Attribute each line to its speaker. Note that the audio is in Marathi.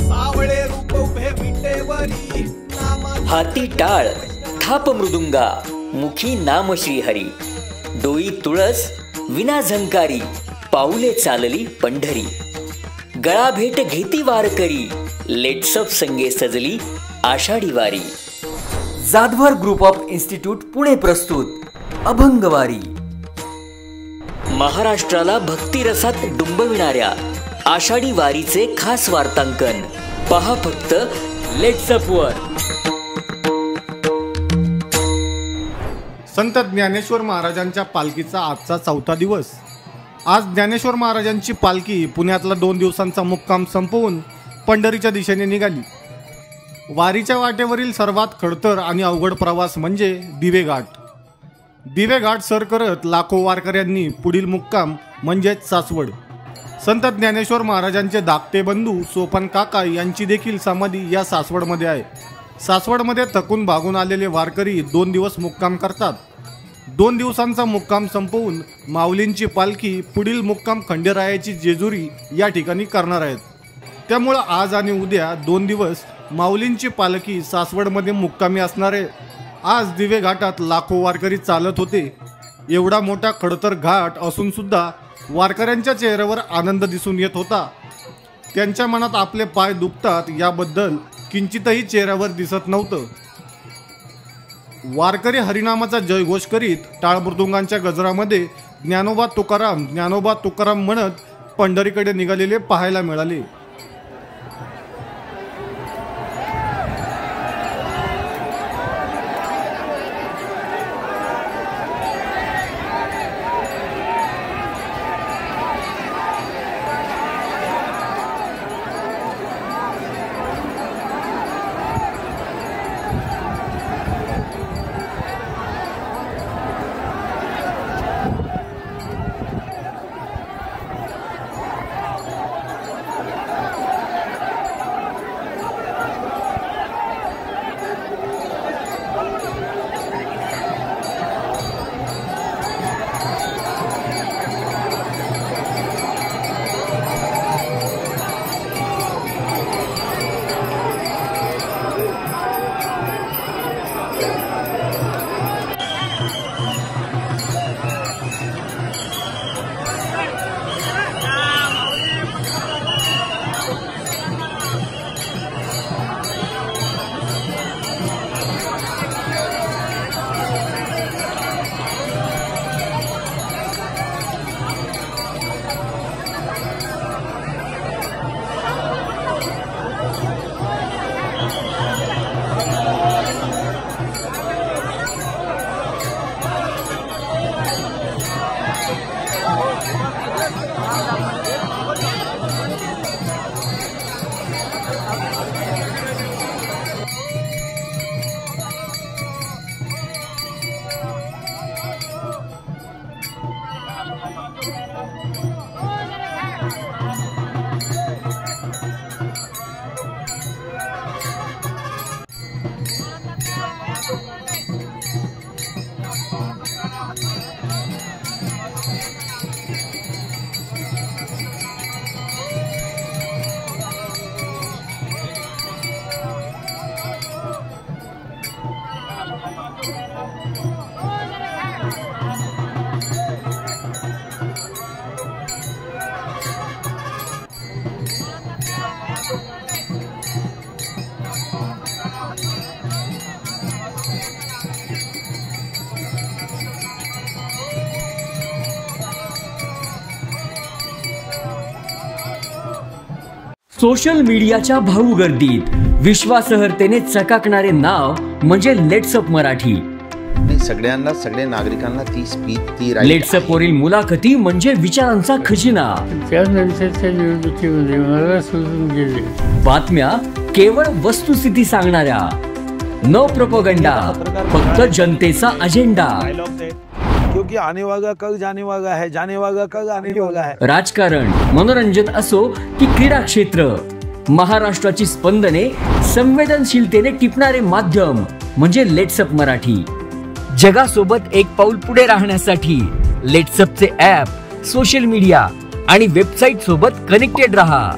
Speaker 1: सावळे रूप उभे विटेवरी
Speaker 2: हाती टाळ थाप मृदुंगा मुखी नाम श्रीहरी डोई तुळस विना झंकारी पाऊले चालली पंढरी गळा भेट घेती वारकरी लेट्सअप संगे सजली आषाढी वारी।
Speaker 3: Jadhavar group of institute Pune प्रस्तुत अभंगवारी।
Speaker 2: महाराष्ट्राला भक्तिरसात डुंबविणाऱ्या आषाढी वारीचे खास वार्तांकन पहा फक्त लेट्सअप वर।
Speaker 4: संत ज्ञानेश्वर महाराजांच्या पालखीचा आजचा 4था दिवस। आज ज्ञानेश्वर महाराजांची पालखी पुण्यातला 2 दिवसांचा मुक्काम संपवून पंढरीच्या दिशेने निघाली। वारीच्या वाटेवरील सर्वात खडतर आणि अवघड प्रवास म्हणजे दिवेघाट। दिवेघाट सर करत लाखो वारकऱ्यांनी पुढील मुक्काम म्हणजेच सासवड। संत ज्ञानेश्वर महाराजांचे धाकटे बंधू सोपान काका यांची देखील समाधी या सासवडमध्ये आहे। सासवडमध्ये थकून भागून आलेले वारकरी 2 दिवस मुक्काम करतात। 2 दिवसांचा मुक्काम संपवून माऊलींची पालखी पुढील मुक्काम खंडेरायाची जेजुरी या ठिकाणी करणार आहेत। त्यामुळे आज आणि उद्या 2 दिवस माऊलींची पालखी सासवडमध्ये मुक्कामी असणार आहे। आज दिवे घाटात लाखो वारकरी चालत होते। एवढा मोठा खडतर घाट असून सुद्धा वारकऱ्यांच्या चेहऱ्यावर आनंद दिसून येत होता। त्यांच्या मनात आपले पाय दुखतात याबद्दल किंचितही चेहऱ्यावर दिसत नव्हतं। वारकरी हरिनामाचा जयघोष करीत टाळ मृदुंगांच्या गजरामध्ये ज्ञानोबा तुकाराम म्हणत पंढरीकडे निघालेले पाहायला मिळाले।
Speaker 3: सोशल मीडियाच्या भाऊ गर्दीत विश्वासार्हतेने चकाकणारे नाव म्हणजे लेट्सअप मराठी।
Speaker 5: सगळ्यांना सगळ्या नागरिकांना ती स्पीच ती
Speaker 3: लेट्सअप वरील मुलाखती म्हणजे विचारांचा खजिना।
Speaker 6: त्यानंतरच्या निवडणुकीमध्ये मला सोडून गेले।
Speaker 3: बातम्या केवळ वस्तुस्थिती सांगणाऱ्या, न प्रोपगंडा, फक्त जनतेचा अजेंडा।
Speaker 7: क्योंकि आने वाला कल जाने वाला है, जाने वाला कल आने वाला है।
Speaker 3: राजकारण, मनोरंजन असो की क्रीडा क्षेत्र, महाराष्ट्राची स्पंदने संवेदनशीलतेने टिपणारे माध्यम म्हणजे लेट्सअप मराठी। जगासोबत एक पाऊल पुढे राहण्यासाठी लेट्सअपचे ॲप, सोशल मीडिया आणि वेबसाईट सोबत कनेक्टेड रहा।